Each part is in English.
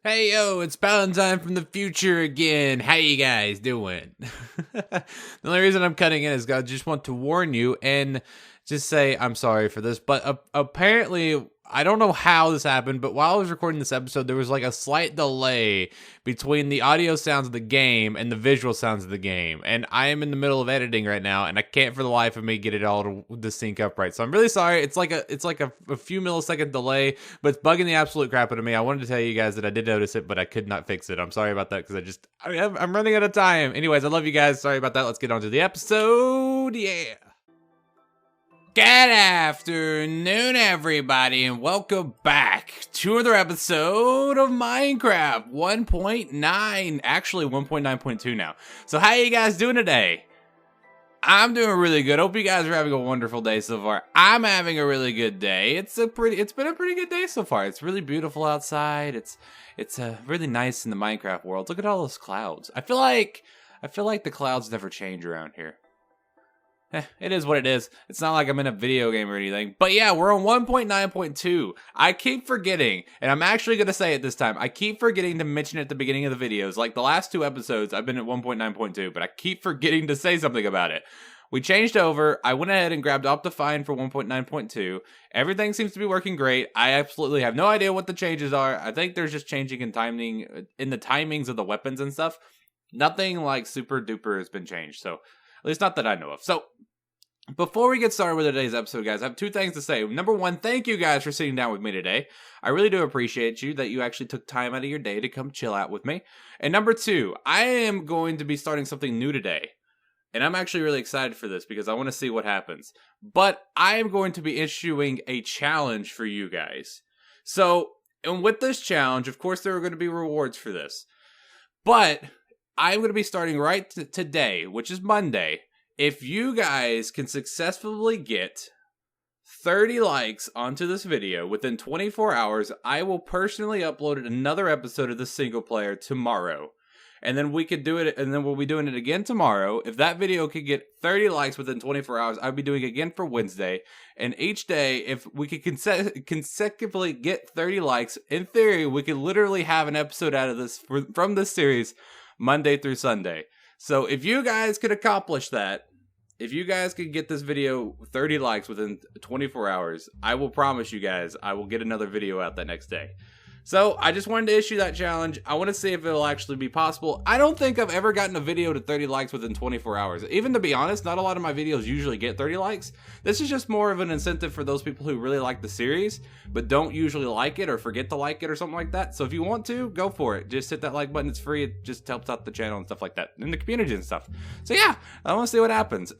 Hey yo, it's Valentine from the future again. How you guys doing? The only reason I'm cutting in is I just want to warn you and just say I'm sorry for this, but apparently I don't know how this happened, but while I was recording this episode, there was like a slight delay between the audio sounds of the game and the visual sounds of the game, and I am in the middle of editing right now, and I can't for the life of me get it all to sync up right. So I'm really sorry. It's like a few millisecond delay, but it's bugging the absolute crap out of me. I wanted to tell you guys that I did notice it, but I could not fix it. I'm sorry about that because I'm running out of time. Anyways, I love you guys. Sorry about that. Let's get on to the episode. Yeah. Good afternoon, everybody, and welcome back to another episode of Minecraft 1.9, actually 1.9.2 now. So how you guys doing today? I'm doing really good. Hope you guys are having a wonderful day so far. I'm having a really good day. It's been a pretty good day so far. It's really beautiful outside. It's really nice in the Minecraft world. Look at all those clouds. I feel like the clouds never change around here. It is what it is. It's not like I'm in a video game or anything. But yeah, we're on 1.9.2. I keep forgetting, and I'm actually going to say it this time. I keep forgetting to mention it at the beginning of the videos. Like the last two episodes, I've been at 1.9.2, but I keep forgetting to say something about it. We changed over. I went ahead and grabbed Optifine for 1.9.2. Everything seems to be working great. I absolutely have no idea what the changes are. I think there's just changing in timing, in the timings of the weapons and stuff. Nothing like super duper has been changed, so at least not that I know of. So, before we get started with today's episode, guys, I have two things to say. Number one, thank you guys for sitting down with me today. I really do appreciate you that you actually took time out of your day to come chill out with me. And number two, I am going to be starting something new today. And I'm actually really excited for this because I want to see what happens. But I am going to be issuing a challenge for you guys. So, and with this challenge, of course, there are going to be rewards for this. But I'm going to be starting right today, which is Monday. If you guys can successfully get 30 likes onto this video within 24 hours, I will personally upload another episode of the single player tomorrow. And then we could do it, and then we'll be doing it again tomorrow. If that video could get 30 likes within 24 hours, I'll be doing it again for Wednesday. And each day, if we could consecutively get 30 likes, in theory, we could literally have an episode out of this from this series Monday through Sunday. So if you guys could accomplish that, if you guys could get this video 30 likes within 24 hours, I will promise you guys I will get another video out that next day. So I just wanted to issue that challenge. I want to see if it'll actually be possible. I don't think I've ever gotten a video to 30 likes within 24 hours. Even to be honest, not a lot of my videos usually get 30 likes. This is just more of an incentive for those people who really like the series, but don't usually like it or forget to like it or something like that. So if you want to, go for it. Just hit that like button. It's free. It just helps out the channel and stuff like that, and the community and stuff. So yeah, I want to see what happens.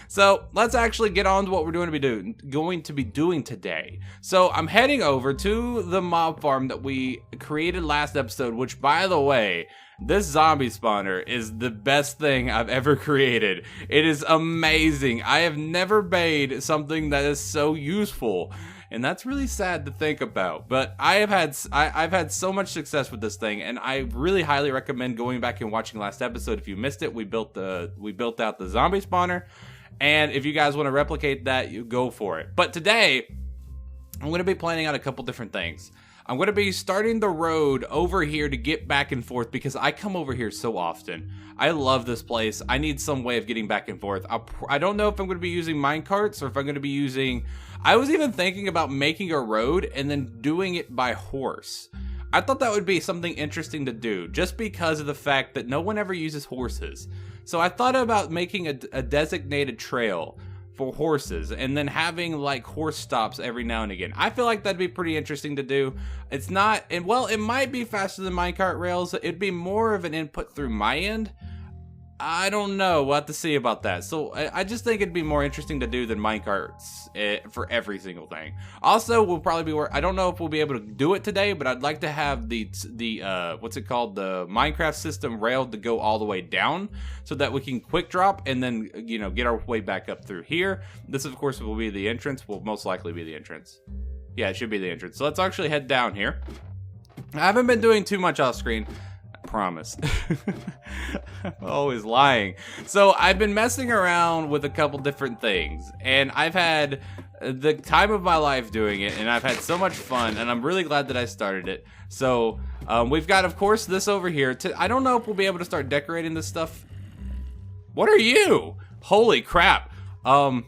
So let's actually get on to what we're going to be doing today. So I'm heading over to the mob farm that we created last episode, which, by the way, this zombie spawner is the best thing I've ever created. It is amazing. I have never made something that is so useful. And that's really sad to think about, but I've had so much success with this thing, and I really highly recommend going back and watching last episode. If you missed it, we built out the zombie spawner, and if you guys want to replicate that, you go for it. But today, I'm going to be planning out a couple different things. I'm going to be starting the road over here to get back and forth because I come over here so often. I love this place. I need some way of getting back and forth. I don't know if I'm going to be using minecarts or if I'm going to be using... I was even thinking about making a road and then doing it by horse. I thought that would be something interesting to do just because of the fact that no one ever uses horses. So I thought about making a designated trail for horses and then having like horse stops every now and again. I feel like that'd be pretty interesting to do. It's not, and well, it might be faster than minecart rails. It'd be more of an input through my end. I don't know. We'll have to see about that. So I just think it'd be more interesting to do than minecarts for every single thing. Also, we'll probably be I don't know if we'll be able to do it today, but I'd like to have the what's it called, the Minecraft system railed to go all the way down so that we can quick drop and then, you know, get our way back up through here. This, of course, will be the entrance. Will most likely be the entrance. Yeah, it should be the entrance. So let's actually head down here. I haven't been doing too much off screen. Promise. Always lying. So I've been messing around with a couple different things, and I've had the time of my life doing it, and I've had so much fun, and I'm really glad that I started it. So we've got, of course, this over here. I don't know if we'll be able to start decorating this stuff. What are you? Holy crap. So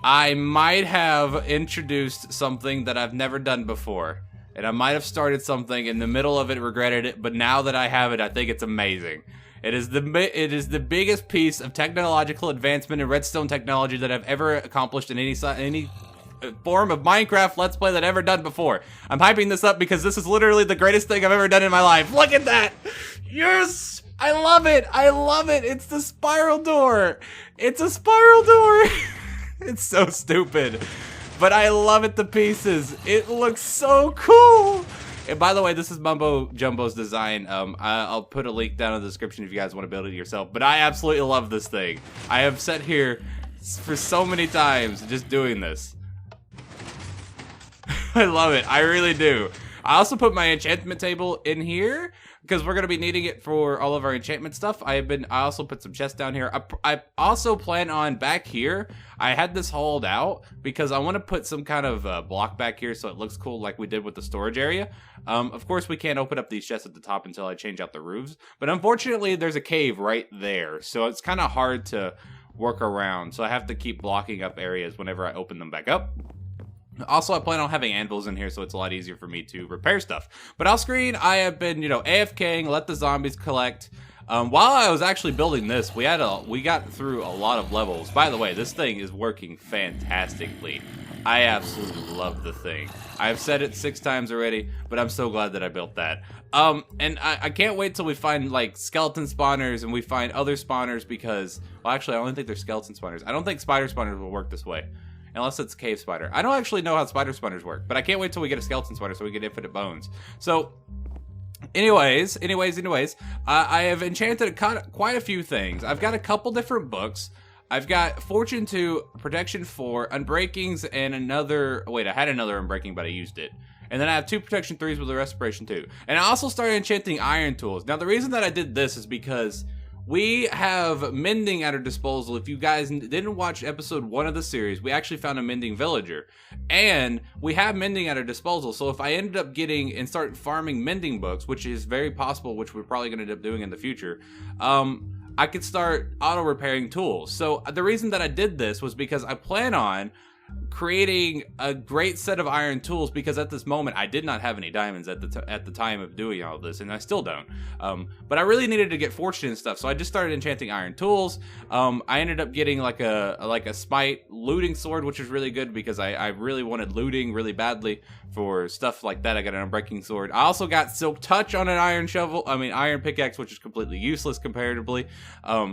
I might have introduced something that I've never done before. And I might have started something in the middle of it, regretted it, but now that I have it, I think it's amazing. It is the biggest piece of technological advancement in redstone technology that I've ever accomplished in any form of Minecraft Let's Play that I've ever done before. I'm hyping this up because this is literally the greatest thing I've ever done in my life. Look at that! Yes! I love it! I love it! It's the spiral door! It's a spiral door! It's so stupid. But I love it to pieces. It looks so cool! And by the way, this is Mumbo Jumbo's design. I'll put a link down in the description if you guys want to build it yourself. But I absolutely love this thing. I have sat here for so many times just doing this. I love it. I really do. I also put my enchantment table in here because we're gonna be needing it for all of our enchantment stuff. I also put some chests down here. I also plan on back here. I had this hauled out because I want to put some kind of block back here so it looks cool, like we did with the storage area. Of course, we can't open up these chests at the top until I change out the roofs. But unfortunately, there's a cave right there, so it's kind of hard to work around. So I have to keep blocking up areas whenever I open them back up. Also, I plan on having anvils in here, so it's a lot easier for me to repair stuff. But off screen, I have been, AFKing, let the zombies collect. While I was actually building this, we got through a lot of levels. By the way, this thing is working fantastically. I absolutely love the thing. I've said it 6 times already, but I'm so glad that I built that. And I can't wait till we find, like, skeleton spawners and we find other spawners because, well, actually, I only think they're skeleton spawners. I don't think spider spawners will work this way. Unless it's cave spider. I don't actually know how spider spawners work, but I can't wait till we get a skeleton spider so we get infinite bones. So, anyways, I have enchanted quite a few things. I've got a couple different books. I've got Fortune 2, Protection 4, Unbreakings, and another... Wait, I had another Unbreaking, but I used it. And then I have 2 Protection 3s with a Respiration 2. And I also started enchanting iron tools. Now, the reason that I did this is because we have mending at our disposal. If you guys didn't watch episode 1 of the series, we actually found a mending villager. And we have mending at our disposal. So if I ended up getting and start farming mending books, which is very possible, which we're probably going to end up doing in the future, I could start auto-repairing tools. So the reason that I did this was because I plan on creating a great set of iron tools, because at this moment I did not have any diamonds at the time of doing all this, and I still don't. But I really needed to get fortune and stuff, so I just started enchanting iron tools. I ended up getting like a smite looting sword, which is really good because I really wanted looting really badly for stuff like that. I got an unbreaking sword. I also got silk touch on an iron pickaxe, which is completely useless comparatively,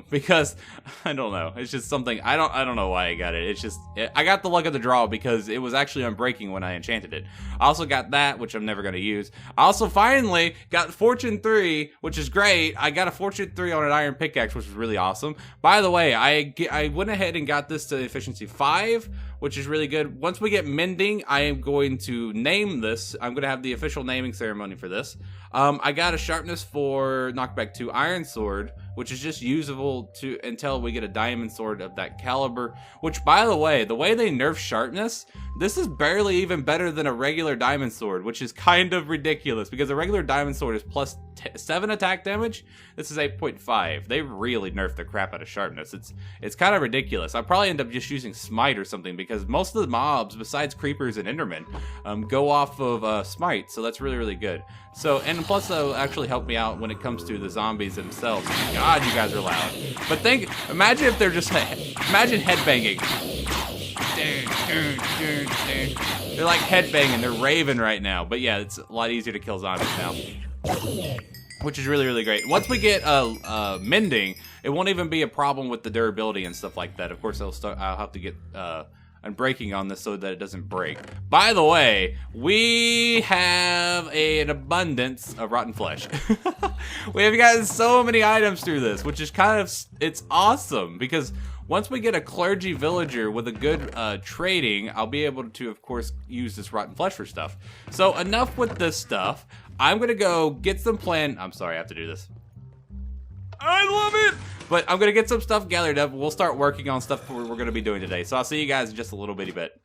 because I don't know. It's just something I don't know why I got it. It's just I got the luck of the draw because it was actually unbreaking when I enchanted it. I also got that, which I'm never going to use. I also finally got Fortune 3, which is great. I got a Fortune 3 on an iron pickaxe, which was really awesome. By the way, I went ahead and got this to efficiency 5, which is really good. Once we get mending, I am going to name this. I'm going to have the official naming ceremony for this. I got a sharpness 4 knockback 2 iron sword, which is just usable until we get a diamond sword of that caliber. Which, by the way they nerf sharpness, this is barely even better than a regular diamond sword, which is kind of ridiculous because a regular diamond sword is plus 7 attack damage. This is 8.5. They really nerfed the crap out of sharpness. It's kind of ridiculous. I'll probably end up just using smite or something because most of the mobs, besides creepers and endermen, go off of smite, so that's really, really good. So, and plus that'll actually help me out when it comes to the zombies themselves. God, you guys are loud. But imagine if they're just, imagine headbanging. They're like headbanging, they're raving right now. But yeah, it's a lot easier to kill zombies now, which is really, really great. Once we get mending, it won't even be a problem with the durability and stuff like that. Of course, I'll have to get unbreaking on this so that it doesn't break. By the way, we have an abundance of rotten flesh. We have gotten so many items through this, which is it's awesome because once we get a clergy villager with a good trading, I'll be able to, of course, use this rotten flesh for stuff. So enough with this stuff. I'm gonna go get some I'm sorry, I have to do this. I love it! But I'm gonna get some stuff gathered up. We'll start working on stuff we're gonna be doing today. So I'll see you guys in just a little bitty bit.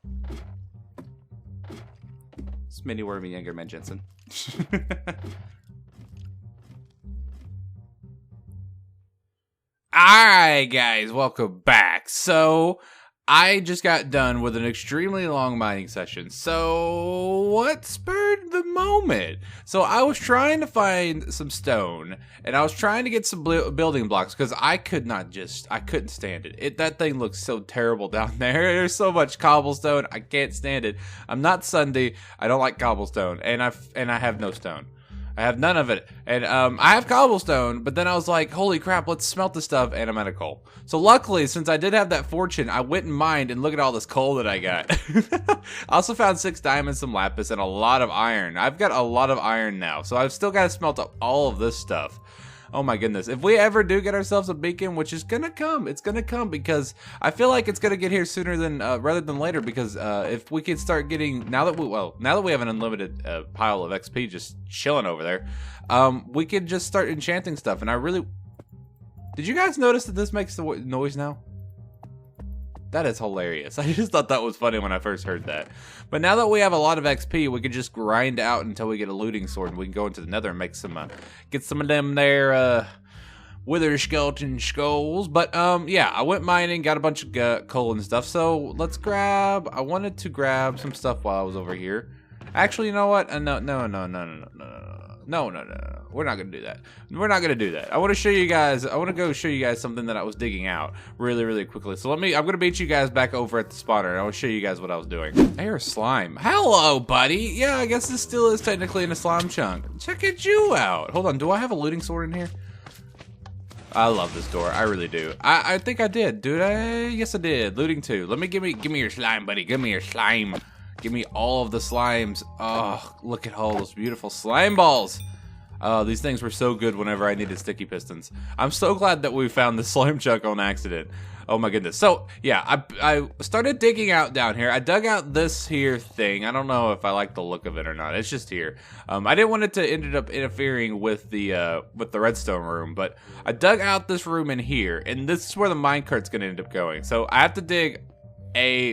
It's Minnie Wormy Younger Man Jensen. Alright guys, welcome back. So, I just got done with an extremely long mining session. So, what spurred the moment? So, I was trying to find some stone, and I was trying to get some building blocks, because I couldn't stand it. That thing looks so terrible down there. There's so much cobblestone, I can't stand it. I'm not Sunday, I don't like cobblestone, and I have no stone. I have none of it, and I have cobblestone, but then I was like, holy crap, let's smelt this stuff, and I'm out of coal. So luckily, since I did have that fortune, I went and mined, and look at all this coal that I got. I also found 6 diamonds, some lapis, and a lot of iron. I've got a lot of iron now, so I've still got to smelt up all of this stuff. Oh my goodness. If we ever do get ourselves a beacon, which is gonna come, it's gonna come, because I feel like it's gonna get here sooner than rather than later, because if we could start getting, now that we have an unlimited pile of XP just chilling over there, we could just start enchanting stuff. And I really, did you guys notice that this makes the noise now? That is hilarious. I just thought that was funny when I first heard that. But now that we have a lot of XP, we can just grind out until we get a looting sword, and we can go into the nether and make some, get some of them there, wither skeleton skulls. But, yeah, I went mining, got a bunch of coal and stuff. So, let's grab, I wanted to grab some stuff while I was over here. Actually, you know what? No. We're not gonna do that. We're not gonna do that. I want to show you guys. I want to go show you guys something that I was digging out really quickly. So I'm gonna beat you guys back over at the spawner, and I will show you guys what I was doing. I hear a slime. Hello, buddy. Yeah, I guess this still is technically in a slime chunk. Check you out. Hold on. Do I have a looting sword in here? I love this door. I really do. I think I did. Did I? Yes, I did. Looting 2. Let me give me your slime, buddy. Give me your slime. Give me all of the slimes. Oh, look at all those beautiful slime balls. These things were so good whenever I needed sticky pistons. I'm so glad that we found the slime chunk on accident. Oh my goodness. So, yeah, I started digging out down here. I dug out this here thing. I don't know if I like the look of it or not. It's just here. I didn't want it to end up interfering with the redstone room, but I dug out this room in here, and this is where the minecart's gonna end up going. So I have to dig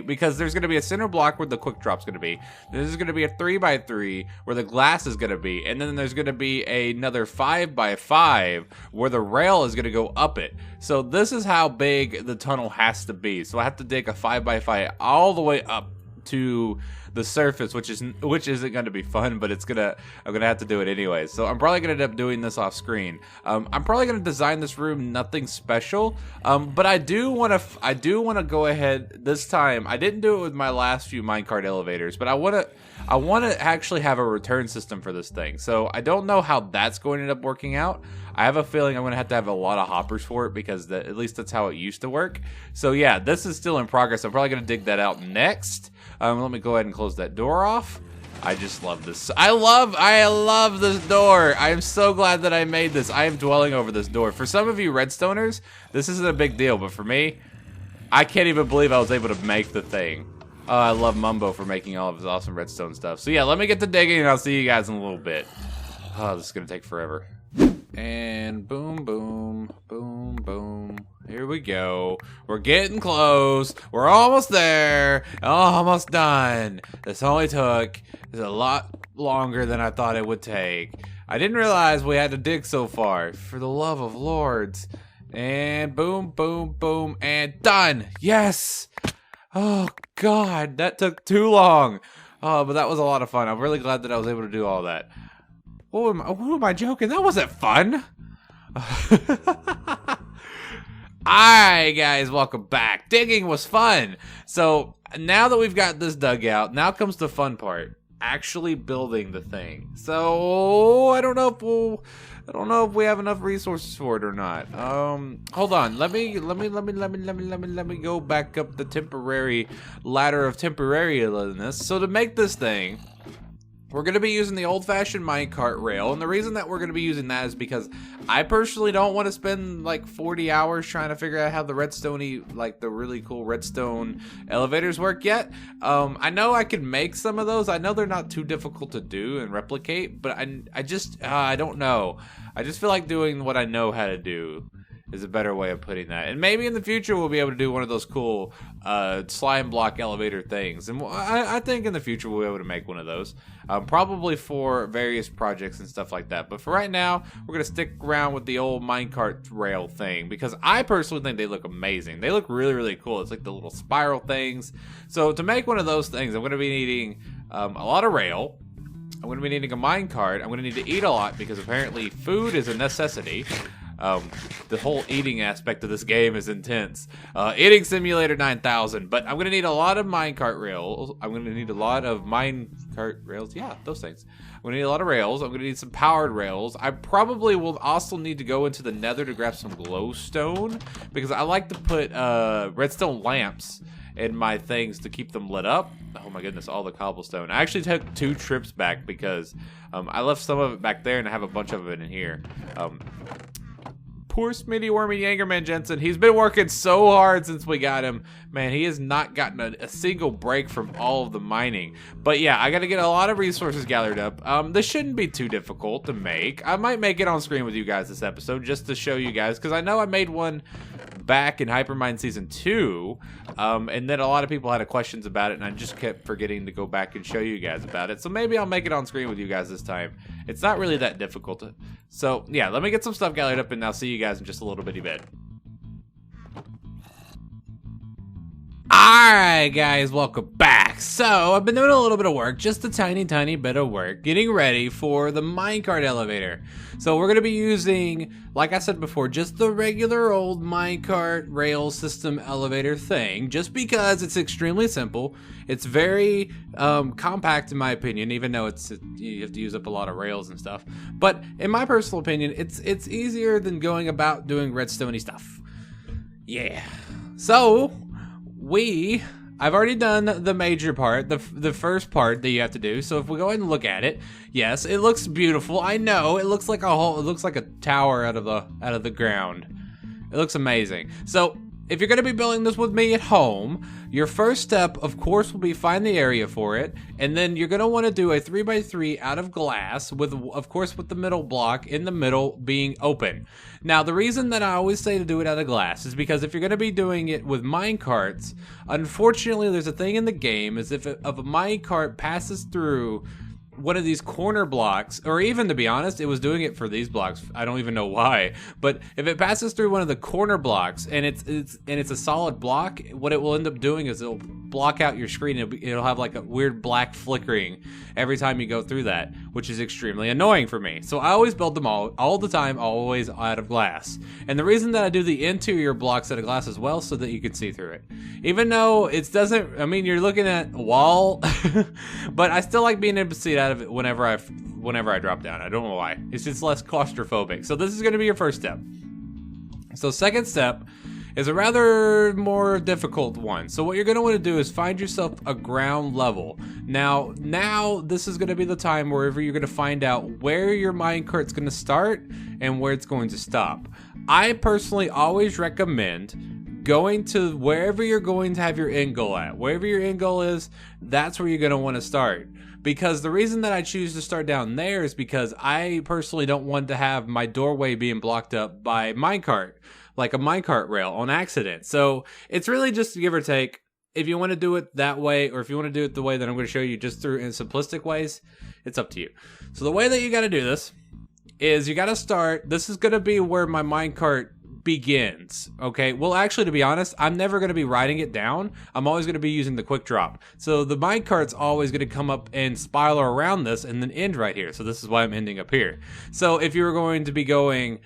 because there's going to be a center block where the quick drop's going to be. This is going to be a 3x3 where the glass is going to be, and then there's going to be another 5x5 where the rail is going to go up it. So this is how big the tunnel has to be. So I have to dig a 5x5 all the way up to the surface, which isn't going to be fun, but I'm gonna have to do it anyway. So I'm probably gonna end up doing this off screen. I'm probably gonna design this room nothing special, but I do want to go ahead this time. I didn't do it with my last few minecart elevators, but I want to actually have a return system for this thing. So I don't know how that's going to end up working out. I have a feeling I'm going to have a lot of hoppers for it, because at least that's how it used to work. So yeah, this is still in progress. I'm probably going to dig that out next. Let me go ahead and close that door off. I just love this. I love this door. I am so glad that I made this. I am dwelling over this door. For some of you redstoners, this isn't a big deal, but for me, I can't even believe I was able to make the thing. I love Mumbo for making all of his awesome redstone stuff. So yeah, let me get to digging, and I'll see you guys in a little bit. Oh, this is gonna take forever. And boom, boom, boom, boom. Here we go. We're getting close. We're almost there. Almost done. This only took a lot longer than I thought it would take. I didn't realize we had to dig so far. For the love of lords. And boom, boom, boom, and done. Yes. Oh, God. That took too long. Oh, but that was a lot of fun. I'm really glad that I was able to do all that. Who am I joking? That wasn't fun. Alright guys, welcome back. Digging was fun. So now that we've got this dug out, now comes the fun part. Actually building the thing. So I don't know if we have enough resources for it or not. Hold on. Let me go back up the temporary ladder of temporariness. So to make this thing, we're going to be using the old-fashioned minecart rail, and the reason that we're going to be using that is because I personally don't want to spend like 40 hours trying to figure out how the the really cool redstone elevators work yet. I know I can make some of those. I know they're not too difficult to do and replicate, but I don't know. I just feel like doing what I know how to do is a better way of putting that. And maybe in the future we'll be able to do one of those cool slime block elevator things. And I think in the future we'll be able to make one of those. Probably for various projects and stuff like that. But for right now, we're going to stick around with the old minecart rail thing. Because I personally think they look amazing. They look really, really cool. It's like the little spiral things. So to make one of those things, I'm going to be needing a lot of rail. I'm going to be needing a minecart. I'm going to need to eat a lot because apparently food is a necessity. The whole eating aspect of this game is intense. Eating Simulator 9000, but I'm going to need a lot of minecart rails. I'm going to need a lot of minecart rails. Yeah, those things. I'm going to need a lot of rails. I'm going to need some powered rails. I probably will also need to go into the nether to grab some glowstone because I like to put redstone lamps in my things to keep them lit up. Oh my goodness, all the cobblestone. I actually took 2 trips back because I left some of it back there and I have a bunch of it in here. Poor Smitty Wormy Yangerman Jensen. He's been working so hard since we got him. Man, he has not gotten a single break from all of the mining. But yeah, I got to get a lot of resources gathered up. This shouldn't be too difficult to make. I might make it on screen with you guys this episode just to show you guys. Because I know I made one back in Hypermine Season 2. And then a lot of people had questions about it. And I just kept forgetting to go back and show you guys about it. So maybe I'll make it on screen with you guys this time. It's not really that difficult. So yeah, let me get some stuff gathered up and I'll see you guys in just a little bitty bit. Alright guys, welcome back. So, I've been doing a little bit of work, just a tiny bit of work, getting ready for the minecart elevator. So we're going to be using, like I said before, just the regular old minecart rail system elevator thing, just because it's extremely simple. It's very compact in my opinion, even though you have to use up a lot of rails and stuff. But in my personal opinion, it's easier than going about doing redstone-y stuff. Yeah. So, I've already done the major part, the first part that you have to do. So if we go ahead and look at it, yes, it looks beautiful. I know it looks like it looks like a tower out of the ground. It looks amazing. So if you're going to be building this with me at home, your first step, of course, will be find the area for it, and then you're going to want to do a 3x3 out of glass with, of course, with the middle block in the middle being open. Now, the reason that I always say to do it out of glass is because if you're going to be doing it with minecarts, unfortunately, there's a thing in the game is if a minecart passes through one of these corner blocks, or even to be honest, it was doing it for these blocks. I don't even know why, but if it passes through one of the corner blocks and it's a solid block, what it will end up doing is it'll block out your screen. It'll have like a weird black flickering every time you go through that, which is extremely annoying for me. So I always build them all the time, always out of glass. And the reason that I do the interior blocks out of glass as well, so that you can see through it. Even though it doesn't, I mean, you're looking at a wall, but I still like being able to see it out of it whenever I drop down. I don't know why. It's just less claustrophobic. So this is going to be your first step. So second step is a rather more difficult one. So what you're going to want to do is find yourself a ground level. Now this is going to be the time wherever you're going to find out where your minecart's going to start and where it's going to stop. I personally always recommend going to wherever you're going to have your end goal at. Wherever your end goal is, that's where you're going to want to start. Because the reason that I choose to start down there is because I personally don't want to have my doorway being blocked up by minecart, like a minecart rail on accident. So it's really just give or take. If you want to do it that way, or if you want to do it the way that I'm going to show you just through in simplistic ways, it's up to you. So the way that you got to do this is you got to start. This is going to be where my minecart begins. Okay, well actually, to be honest, I'm never going to be writing it down. I'm always going to be using the quick drop. So the minecart's always going to come up and spiral around this and then end right here. So this is why I'm ending up here. So if you were going to be going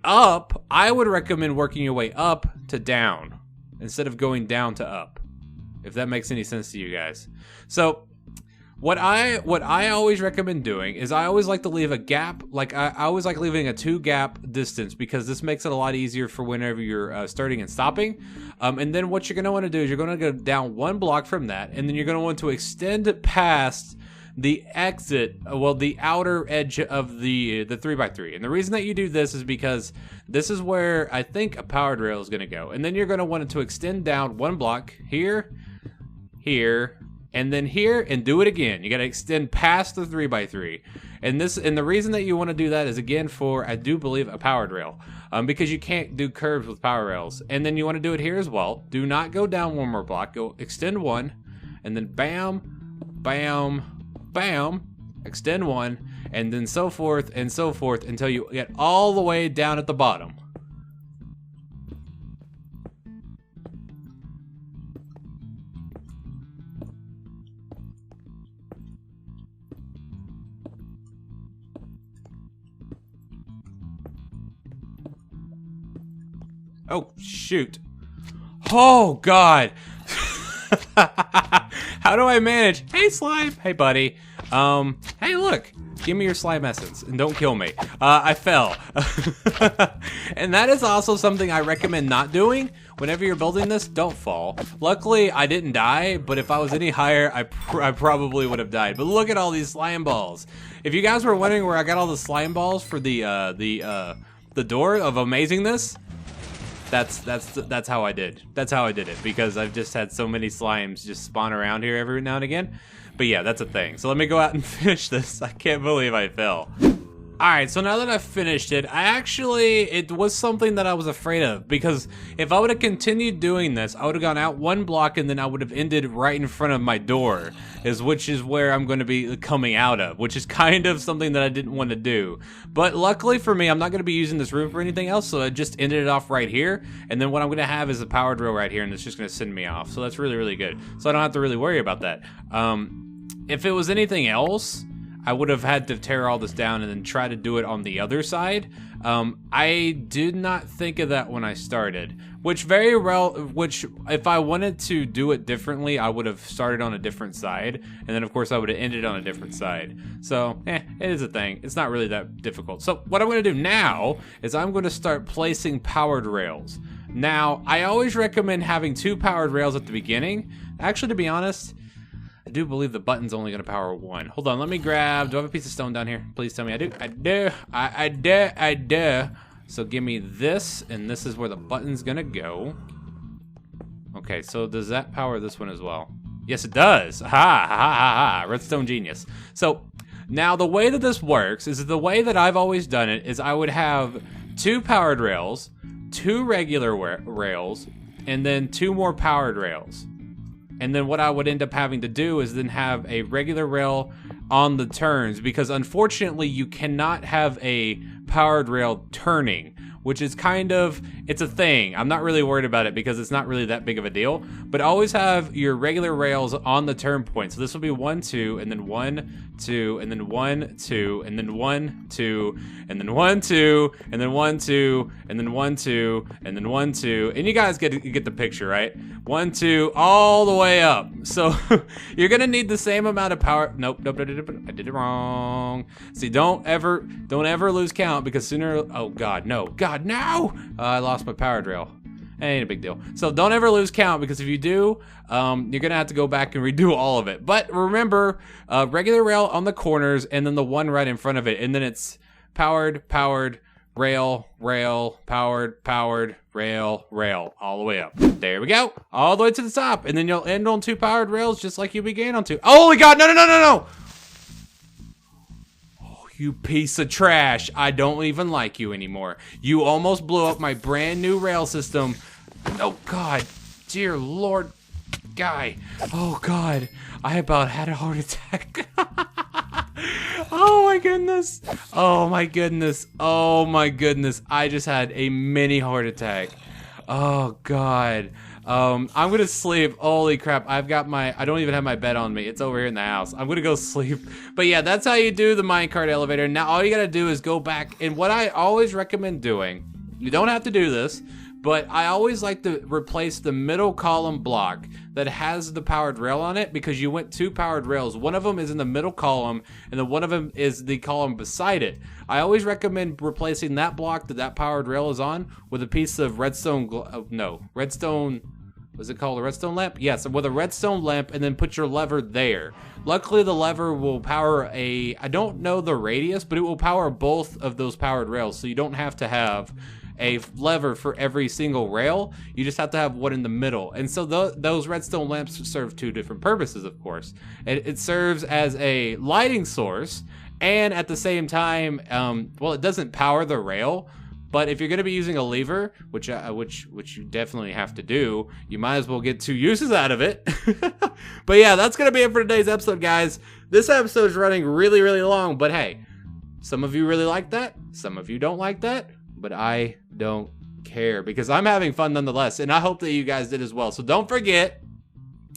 up, I would recommend working your way up to down instead of going down to up, if that makes any sense to you guys. So what I always recommend doing is I always like to leave a gap. Like I always like leaving a 2 gap distance, because this makes it a lot easier for whenever you're starting and stopping. And then what you're going to want to do is you're going to go down 1 block from that, and then you're going to want to extend it past the exit, well, the outer edge of the 3x3. And the reason that you do this is because this is where I think a powered rail is going to go. And then you're going to want it to extend down 1 block here, and then here, and do it again. You got to extend past the 3x3. And the reason that you want to do that is, again, for, I do believe, a powered rail. Because you can't do curves with power rails. And then you want to do it here as well. Do not go down one more block. Go extend one, and then bam, bam, bam, extend one, and then so forth until you get all the way down at the bottom. Oh, shoot. Oh, God. How do I manage? Hey, slime. Hey, buddy. Hey, look. Give me your slime essence and don't kill me. I fell. And that is also something I recommend not doing. Whenever you're building this, don't fall. Luckily, I didn't die, but if I was any higher, I probably would have died. But look at all these slime balls. If you guys were wondering where I got all the slime balls for the door of amazingness, that's how I did. That's how I did it, because I've just had so many slimes just spawn around here every now and again. But yeah, that's a thing. So let me go out and finish this. I can't believe I fell. Alright, so now that I've finished it, it was something that I was afraid of, because if I would have continued doing this, I would have gone out one block and then I would have ended right in front of my door, which is where I'm going to be coming out of, which is kind of something that I didn't want to do. But luckily for me, I'm not going to be using this room for anything else, so I just ended it off right here, and then what I'm going to have is a power drill right here, and it's just going to send me off. So that's really, really good. So I don't have to really worry about that. If it was anything else, I would have had to tear all this down and then try to do it on the other side. I did not think of that when I started, which if I wanted to do it differently, I would have started on a different side, and then of course I would have ended on a different side. So, it is a thing. It's not really that difficult. So what I'm going to do now is I'm going to start placing powered rails. Now, I always recommend having 2 powered rails at the beginning. Actually, to be honest, I do believe the button's only going to power 1. Hold on, let me grab... Do I have a piece of stone down here? Please tell me I do. I do. So give me this, and this is where the button's going to go. Okay, so does that power this one as well? Yes, it does. Ha, ha, ha, ha, ha. Redstone genius. So, now the way that this works is the way that I've always done it is I would have 2 powered rails, 2 regular rails, and then 2 more powered rails. And then what I would end up having to do is then have a regular rail on the turns, because unfortunately you cannot have a powered rail turning, which is it's a thing. I'm not really worried about it because it's not really that big of a deal, but always have your regular rails on the turn point. So this will be 1, 2, and then 1, 2, and then 1, 2, and then 1, 2, and then 1, 2, and then 1, 2, and then 1, 2, and then 1, 2, and you guys get the picture, right? 1, 2, all the way up. So you're gonna need the same amount of power. Nope, I did it wrong. See, don't ever lose count, because oh God, no. God, no! I lost my power drill. Ain't a big deal. So don't ever lose count, because if you do, you're gonna have to go back and redo all of it. But remember, regular rail on the corners, and then the one right in front of it, and then it's powered, rail, powered, rail, all the way up. There we go, all the way to the top, and then you'll end on 2 powered rails, just like you began on 2. Holy God, no! You piece of trash. I don't even like you anymore. You almost blew up my brand new rail system. Oh God, dear Lord, guy. Oh God, I about had a heart attack. Oh my goodness. Oh my goodness. Oh my goodness. I just had a mini heart attack. Oh God. I'm gonna sleep. Holy crap. I don't even have my bed on me. It's over here in the house. I'm gonna go sleep. But yeah, that's how you do the minecart elevator. Now all you gotta do is go back, and what I always recommend doing, you don't have to do this, but I always like to replace the middle column block that has the powered rail on it, because you went 2 powered rails. One of them is in the middle column, and then one of them is the column beside it. I always recommend replacing that block that powered rail is on with a piece of redstone, was it called a redstone lamp? Yes, with a redstone lamp, and then put your lever there. Luckily, the lever will power I don't know the radius, but it will power both of those powered rails, so you don't have to have a lever for every single rail. You just have to have one in the middle. And so those redstone lamps serve two different purposes, of course. It serves as a lighting source, and at the same time, well, it doesn't power the rail. But if you're going to be using a lever, which you definitely have to do, you might as well get two uses out of it. But yeah, that's going to be it for today's episode, guys. This episode is running really, really long, but hey, some of you really like that. Some of you don't like that, but I don't care because I'm having fun nonetheless, and I hope that you guys did as well. So don't forget,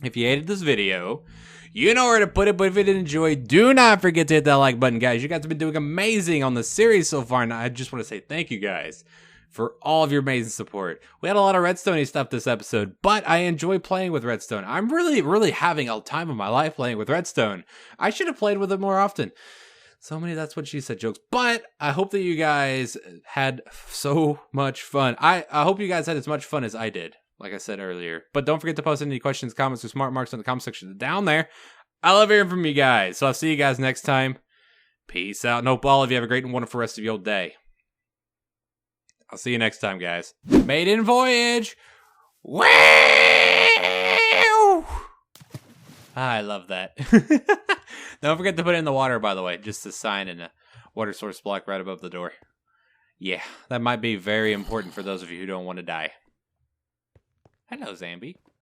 if you hated this video, you know where to put it, but if you did enjoy, do not forget to hit that like button, guys. You guys have been doing amazing on the series so far, and I just want to say thank you, guys, for all of your amazing support. We had a lot of Redstone-y stuff this episode, but I enjoy playing with Redstone. I'm really, really having a time of my life playing with Redstone. I should have played with it more often. So many that's what she said jokes, but I hope that you guys had so much fun. I hope you guys had as much fun as I did, like I said earlier. But don't forget to post any questions, comments, or smart marks in the comment section down there. I love hearing from you guys. So I'll see you guys next time. Peace out. And hope all of you have a great and wonderful rest of your day. I'll see you next time, guys. Maiden voyage. Wow! I love that. Don't forget to put it in the water, by the way. Just a sign and a water source block right above the door. Yeah, that might be very important for those of you who don't want to die. Hello, Zambi.